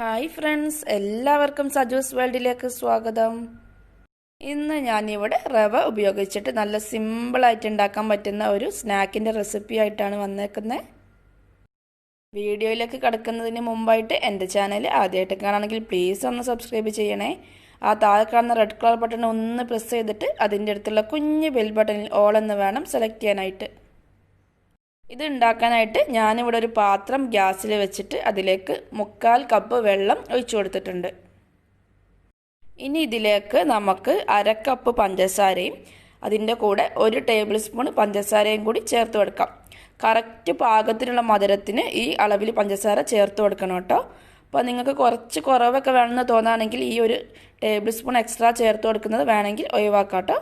Hi friends, എല്ലാവർക്കും സജൂസ് വേൾഡിലേക്ക് സ്വാഗതം. ഇന്ന് ഞാനിവിടെ റവ ഉപയോഗിച്ചിട്ട് നല്ല സിമ്പിളായിട്ട് ഉണ്ടാക്കാൻ പറ്റുന്ന ഒരു സ്നാക്കിൻ്റെ റെസിപ്പി ആയിട്ടാണ് വന്നേക്കുന്നത്. വീഡിയോയിലേക്ക് കടക്കുന്നതിന് മുമ്പായിട്ട് എൻ്റെ ചാനൽ ആദ്യമായിട്ട് കാണുകയാണെങ്കിൽ പ്ലീസ് ഒന്ന് സബ്സ്ക്രൈബ് ചെയ്യണേ. ആ താഴെ കാണുന്ന റെഡ് കളർ ബട്ടൺ ഒന്ന് പ്രസ് ചെയ്തിട്ട് അതിൻ്റെ അടുത്തുള്ള കുഞ്ഞ് ബെൽ ബട്ടണിൽ ഓൾ എന്ന് വേണം സെലക്ട് ചെയ്യാനായിട്ട്. ഇത് ഉണ്ടാക്കാനായിട്ട് ഞാനിവിടെ ഒരു പാത്രം ഗ്യാസിൽ വെച്ചിട്ട് അതിലേക്ക് 1/4 കപ്പ് വെള്ളം ഒഴിച്ചു കൊടുത്തിട്ടുണ്ട്. ഇനി ഇതിലേക്ക് നമുക്ക് 1/2 കപ്പ് പഞ്ചസാരയും അതിൻ്റെ കൂടെ 1 ടേബിൾ സ്പൂൺ പഞ്ചസാരയും കൂടി ചേർത്ത് കൊടുക്കാം. കറക്റ്റ് പാകത്തിനുള്ള മധുരത്തിന് ഈ അളവിൽ പഞ്ചസാര ചേർത്ത് കൊടുക്കണം കേട്ടോ. അപ്പോൾ നിങ്ങൾക്ക് കുറച്ച് കുറവൊക്കെ വേണമെന്ന് തോന്നുകയാണെങ്കിൽ ഈ 1 ടേബിൾ സ്പൂൺ എക്സ്ട്രാ ചേർത്ത് കൊടുക്കുന്നത് വേണമെങ്കിൽ ഒഴിവാക്കാം കേട്ടോ.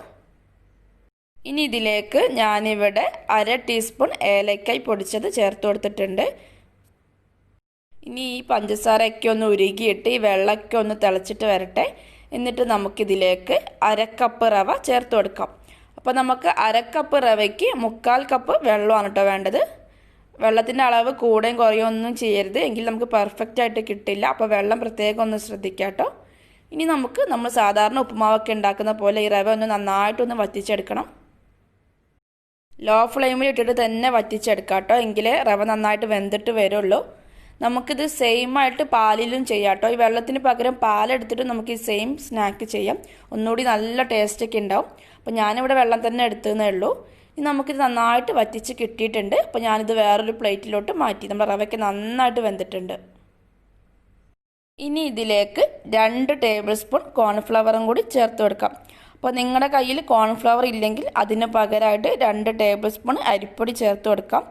ഇനി ഇതിലേക്ക് ഞാനിവിടെ 1/2 ടീസ്പൂൺ ഏലക്കായ് പൊടിച്ചത് ചേർത്ത് കൊടുത്തിട്ടുണ്ട്. ഇനി ഈ പഞ്ചസാരയൊക്കെ ഒന്ന് ഉരുകിയിട്ട് ഈ വെള്ളമൊക്കെ ഒന്ന് തിളച്ചിട്ട് വരട്ടെ. എന്നിട്ട് നമുക്കിതിലേക്ക് 1/2 കപ്പ് റവ ചേർത്ത് കൊടുക്കാം. അപ്പോൾ നമുക്ക് 1/2 കപ്പ് റവയ്ക്ക് 1/4 കപ്പ് വെള്ളമാണ് കേട്ടോ വേണ്ടത്. വെള്ളത്തിൻ്റെ അളവ് കൂടുകയും കുറയുകയും ഒന്നും ചെയ്യരുത്, എങ്കിൽ നമുക്ക് പെർഫെക്റ്റ് ആയിട്ട് കിട്ടില്ല. അപ്പോൾ വെള്ളം പ്രത്യേകം ഒന്ന് ശ്രദ്ധിക്കാം കേട്ടോ. ഇനി നമ്മൾ സാധാരണ ഉപ്പുമാവൊക്കെ ഉണ്ടാക്കുന്ന പോലെ ഈ റവ ഒന്ന് നന്നായിട്ടൊന്ന് വറ്റിച്ചെടുക്കണം. ലോ ഫ്ലെയിമിൽ ഇട്ടിട്ട് തന്നെ വറ്റിച്ചെടുക്കാം കേട്ടോ, എങ്കിലേ റവ നന്നായിട്ട് വെന്തിട്ട് വരുള്ളൂ. നമുക്കിത് സെയിം ആയിട്ട് പാലിലും ചെയ്യാം കേട്ടോ. ഈ വെള്ളത്തിന് പകരം പാലെടുത്തിട്ട് നമുക്ക് ഈ സെയിം സ്നാക്ക് ചെയ്യാം, ഒന്നുകൂടി നല്ല ടേസ്റ്റൊക്കെ ഉണ്ടാവും. അപ്പോൾ ഞാനിവിടെ വെള്ളം തന്നെ എടുത്തതേ ഉള്ളൂ. ഇനി നമുക്കിത് നന്നായിട്ട് വറ്റിച്ച് കിട്ടിയിട്ടുണ്ട്. അപ്പോൾ ഞാനിത് വേറൊരു പ്ലേറ്റിലോട്ട് മാറ്റി. നമ്മുടെ റവയ്ക്ക് നന്നായിട്ട് വെന്തിട്ടുണ്ട്. ഇനി ഇതിലേക്ക് 2 ടേബിൾ സ്പൂൺ കോൺഫ്ലവറും കൂടി ചേർത്ത് കൊടുക്കാം. അപ്പോൾ നിങ്ങളുടെ കയ്യിൽ കോൺഫ്ലവർ ഇല്ലെങ്കിൽ അതിന് പകരമായിട്ട് 2 ടേബിൾ സ്പൂൺ അരിപ്പൊടി ചേർത്ത് കൊടുക്കാം.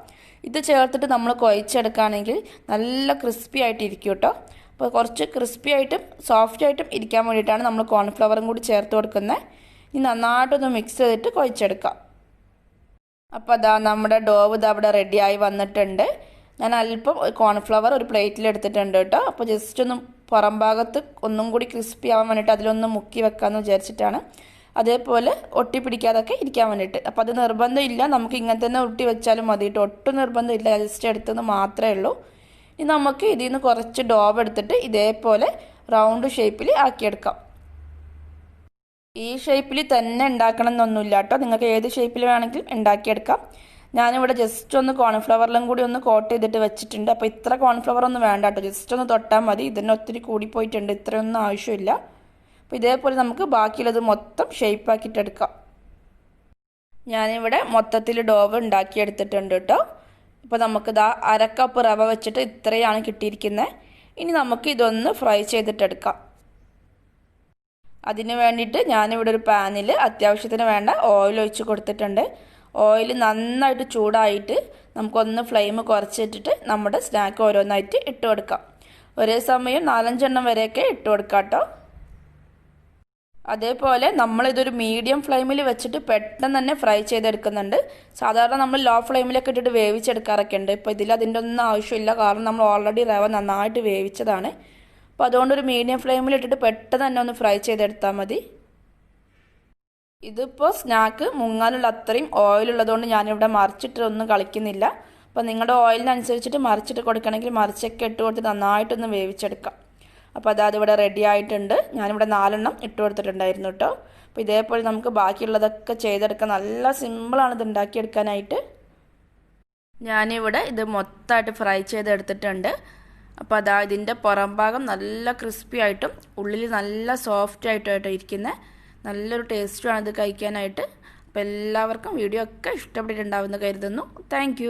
ഇത് ചേർത്തിട്ട് നമ്മൾ കുഴച്ചെടുക്കുകയാണെങ്കിൽ നല്ല ക്രിസ്പി ആയിട്ട് ഇരിക്കും കേട്ടോ. അപ്പോൾ കുറച്ച് ക്രിസ്പി ആയിട്ടും സോഫ്റ്റ് ആയിട്ടും ഇരിക്കാൻ വേണ്ടിയിട്ടാണ് നമ്മൾ കോൺഫ്ലവറും കൂടി ചേർത്ത് കൊടുക്കുന്നത്. ഇനി നന്നായിട്ടൊന്ന് മിക്സ് ചെയ്തിട്ട് കുഴച്ചെടുക്കാം. അപ്പോൾ അതാ നമ്മുടെ ഡോവ് അവിടെ റെഡിയായി വന്നിട്ടുണ്ട്. ഞാൻ അല്പം കോൺഫ്ലവർ ഒരു പ്ലേറ്റിൽ എടുത്തിട്ടുണ്ട് കേട്ടോ. അപ്പോൾ ജസ്റ്റ് ഒന്ന് പുറം ഭാഗത്ത് ഒന്നും കൂടി ക്രിസ്പി ആവാൻ വേണ്ടിയിട്ട് അതിലൊന്ന് മുക്കി വെക്കാമെന്ന് വിചാരിച്ചിട്ടാണ്. അതേപോലെ ഒട്ടി പിടിക്കാതൊക്കെ ഇരിക്കാൻ വേണ്ടിയിട്ട്. അപ്പോൾ അത് നിർബന്ധമില്ല, നമുക്ക് ഇങ്ങനെ തന്നെ ഒട്ടി വെച്ചാലും മതിയിട്ട്, ഒട്ടും നിർബന്ധമില്ല, ജസ്റ്റ് എടുത്തെന്ന് മാത്രമേ ഉള്ളൂ. ഇനി നമുക്ക് ഇതിൽ നിന്ന് കുറച്ച് ഡോവ് എടുത്തിട്ട് ഇതേപോലെ റൗണ്ട് ഷേപ്പിൽ ആക്കിയെടുക്കാം. ഈ ഷേപ്പിൽ തന്നെ ഉണ്ടാക്കണം എന്നൊന്നുമില്ല കേട്ടോ, നിങ്ങൾക്ക് ഏത് ഷേപ്പിൽ വേണമെങ്കിലും ഉണ്ടാക്കിയെടുക്കാം. ഞാനിവിടെ ജസ്റ്റ് ഒന്ന് കോൺഫ്ലവറിലും കൂടി ഒന്ന് കോട്ട് ചെയ്തിട്ട് വെച്ചിട്ടുണ്ട്. അപ്പോൾ ഇത്ര കോൺഫ്ലവർ ഒന്നും വേണ്ട കേട്ടോ, ജസ്റ്റ് ഒന്ന് തൊട്ടാൽ മതി. ഇതിന് ഒത്തിരി കൂടിപ്പോയിട്ടുണ്ട്, ഇത്രയൊന്നും ആവശ്യമില്ല. അപ്പോൾ ഇതേപോലെ നമുക്ക് ബാക്കിയുള്ളത് മൊത്തം ഷേപ്പാക്കിയിട്ടെടുക്കാം. ഞാനിവിടെ മൊത്തത്തിൽ ഡോവ് ഉണ്ടാക്കിയെടുത്തിട്ടുണ്ട് കേട്ടോ. ഇപ്പോൾ നമുക്കിതാ 1/2 കപ്പ് റവ വെച്ചിട്ട് ഇത്രയാണ് കിട്ടിയിരിക്കുന്നത്. ഇനി നമുക്ക് ഇതൊന്ന് ഫ്രൈ ചെയ്തിട്ടെടുക്കാം. അതിന് വേണ്ടിയിട്ട് ഞാനിവിടെ ഒരു പാനിൽ അത്യാവശ്യത്തിന് വേണ്ട ഓയിൽ ഒഴിച്ച് കൊടുത്തിട്ടുണ്ട്. ഓയിൽ നന്നായിട്ട് ചൂടായിട്ട് നമുക്കൊന്ന് ഫ്ലെയിം കുറച്ചിട്ടിട്ട് നമ്മുടെ സ്നാക്ക് ഓരോന്നായിട്ട് ഇട്ട് കൊടുക്കാം. ഒരേ സമയം 4-5 എണ്ണം വരെയൊക്കെ ഇട്ട് കൊടുക്കാം കേട്ടോ. അതേപോലെ നമ്മളിതൊരു മീഡിയം ഫ്ലെയിമിൽ വെച്ചിട്ട് പെട്ടെന്ന് തന്നെ ഫ്രൈ ചെയ്തെടുക്കുന്നുണ്ട്. സാധാരണ നമ്മൾ ലോ ഫ്ലെയിമിലൊക്കെ ഇട്ടിട്ട് വേവിച്ചെടുക്കാറൊക്കെ ഉണ്ട്. ഇപ്പോൾ ഇതിൽ അതിൻ്റെ ഒന്നും ആവശ്യമില്ല, കാരണം നമ്മൾ ഓൾറെഡി റവ നന്നായിട്ട് വേവിച്ചതാണ്. അപ്പോൾ അതുകൊണ്ടൊരു മീഡിയം ഫ്ലെയിമിൽ ഇട്ടിട്ട് പെട്ടെന്ന് തന്നെ ഒന്ന് ഫ്രൈ ചെയ്തെടുത്താൽ മതി. ഇതിപ്പോൾ സ്നാക്ക് മുങ്ങാനുള്ള അത്രയും ഓയിലുള്ളതുകൊണ്ട് ഞാനിവിടെ മറിച്ചിട്ടൊന്നും കളിക്കുന്നില്ല. അപ്പോൾ നിങ്ങളുടെ ഓയിലിനനുസരിച്ചിട്ട് മറിച്ചിട്ട് കൊടുക്കണമെങ്കിൽ മറിച്ചൊക്കെ ഇട്ട് കൊടുത്ത് നന്നായിട്ടൊന്ന് വേവിച്ചെടുക്കാം. അപ്പോൾ അതിവിടെ റെഡി ആയിട്ടുണ്ട്. ഞാനിവിടെ 4 എണ്ണം ഇട്ട് കൊടുത്തിട്ടുണ്ടായിരുന്നു കേട്ടോ. അപ്പോൾ ഇതേപോലെ നമുക്ക് ബാക്കിയുള്ളതൊക്കെ ചെയ്തെടുക്കാം. നല്ല സിമ്പിളാണ് ഇത് ഉണ്ടാക്കിയെടുക്കാനായിട്ട്. ഞാനിവിടെ ഇത് മൊത്തമായിട്ട് ഫ്രൈ ചെയ്തെടുത്തിട്ടുണ്ട്. അപ്പോൾ അതാ ഇതിൻ്റെ പുറം ഭാഗം നല്ല ക്രിസ്പി ആയിട്ടും ഉള്ളിൽ നല്ല സോഫ്റ്റ് ആയിട്ടാണ് ഇരിക്കുന്നത്. നല്ലൊരു ടേസ്റ്റുമാണ് ഇത് കഴിക്കാനായിട്ട്. അപ്പോൾ എല്ലാവർക്കും വീഡിയോ ഒക്കെ ഇഷ്ടപ്പെട്ടിട്ടുണ്ടാവുമെന്ന് കരുതുന്നു. താങ്ക്